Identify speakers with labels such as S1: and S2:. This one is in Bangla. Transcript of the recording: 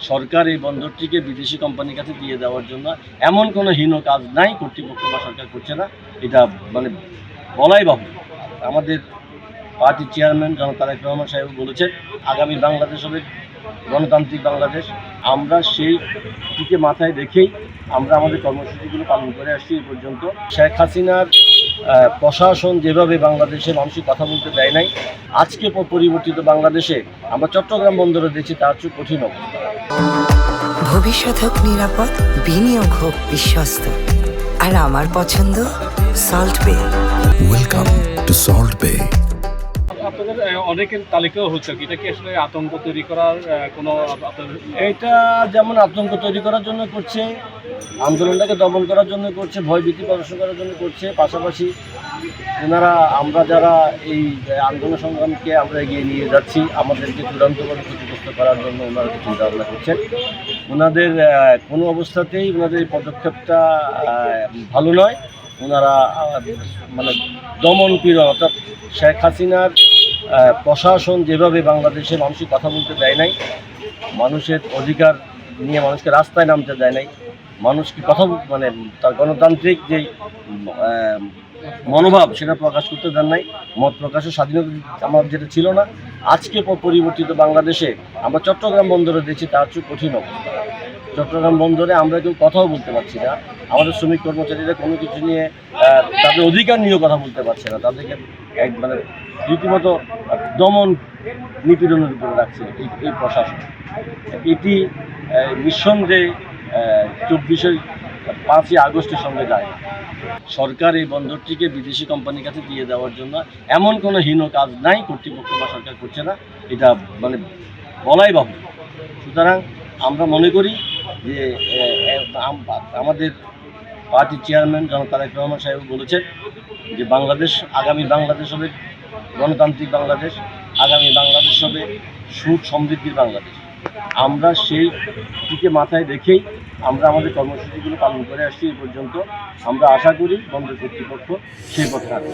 S1: সরকার এই বন্দরটিকে বিদেশি কোম্পানির কাছে দিয়ে দেওয়ার জন্য এমন কোনো হীন কাজ নাই কর্তৃপক্ষ বা সরকার করছে না, এটা মানে বলাই বাহুল্য। আমাদের পার্টির চেয়ারম্যান জনাব তারেক রহমান সাহেব বলেছেন আগামী বাংলাদেশ হবে গণতান্ত্রিক বাংলাদেশ। আমরা সেই দিকে মাথায় রেখেই আমরা আমাদের কর্মসূচিগুলো পালন করে আসছি এই পর্যন্ত। শেখ হাসিনার প্রশাসন যেভাবে বাংলাদেশের মানুষের কথা বলতে দেয় নাই, আজকে পরিবর্তিত বাংলাদেশে আমরা চট্টগ্রাম বন্দরে দেখছি তার চেয়ে কঠিন অবস্থা।
S2: ভবিষ্যৎ হোক নিরাপদ, বিনিয়োগ হোক বিশ্বস্ত, আর আমার পছন্দ সল্ট বে।
S3: ওয়েলকাম টু সল্ট বে।
S4: আপনাদের অনেকের তালিকাও হচ্ছে, এটা কি আসলে আতঙ্ক তৈরি করার কোনো
S1: এটা যেমন আতঙ্ক তৈরি করার জন্য করছে, আন্দোলনটাকে দমন করার জন্য করছে, ভয়ভীতি প্রদর্শন করার জন্য করছে, পাশাপাশি ওনারা আমরা যারা এই আন্দোলন সংগ্রামকে আমরা এগিয়ে নিয়ে যাচ্ছি আমাদেরকে চূড়ান্তভাবে ক্ষতিগ্রস্ত করার জন্য ওনারা চিন্তা ভাবনা করছেন। ওনাদের কোনো অবস্থাতেই ওনাদের পদক্ষেপটা ভালো নয়। ওনারা মানে দমন পীড়ন, অর্থাৎ শেখ হাসিনার প্রশাসন যেভাবে বাংলাদেশের মানুষের কথা বলতে দেয় নাই, মানুষের অধিকার নিয়ে মানুষকে রাস্তায় নামতে দেয় নাই, মানুষকে কথা মানে তার গণতান্ত্রিক যে মনোভাব সেটা প্রকাশ করতে দেন নাই, মত প্রকাশের স্বাধীনতা আমার যেটা ছিল না, আজকে পরিবর্তিত বাংলাদেশে আমরা চট্টগ্রাম বন্দরে দেখছি তার চেয়ে কঠিন অবস্থা। চট্টগ্রাম বন্দরে আমরা কেউ কথাও বলতে পারছি না, আমাদের শ্রমিক কর্মচারীরা কোনো কিছু নিয়ে তাদের অধিকার নিয়েও কথা বলতে পারছে না, তাদেরকে মানে রীতিমতো দমন নিপীড়নের উপরে রাখছে এই প্রশাসন। এটি নিঃসন্দেহে 5ই আগস্টের সঙ্গে যায়। সরকার এই বন্দরটিকে বিদেশি কোম্পানির কাছে দিয়ে দেওয়ার জন্য এমন কোনো হীন কাজ নাই কর্তৃপক্ষ বা সরকার করছে না, এটা মানে বলাই বাহুল্য। সুতরাং আমরা মনে করি যে আমাদের পার্টির চেয়ারম্যান জনাব তারেক রহমান সাহেব বলেছেন যে আগামী বাংলাদেশ হবে গণতান্ত্রিক বাংলাদেশ, আগামী বাংলাদেশ হবে সুখ সমৃদ্ধির বাংলাদেশ। আমরা সেই দিকে মাথায় রেখেই আমরা আমাদের কর্মসূচিগুলো পালন করে আসছি এই পর্যন্ত। আমরা আশা করি বন্দর কর্তৃপক্ষ সেই পথে থাকবে।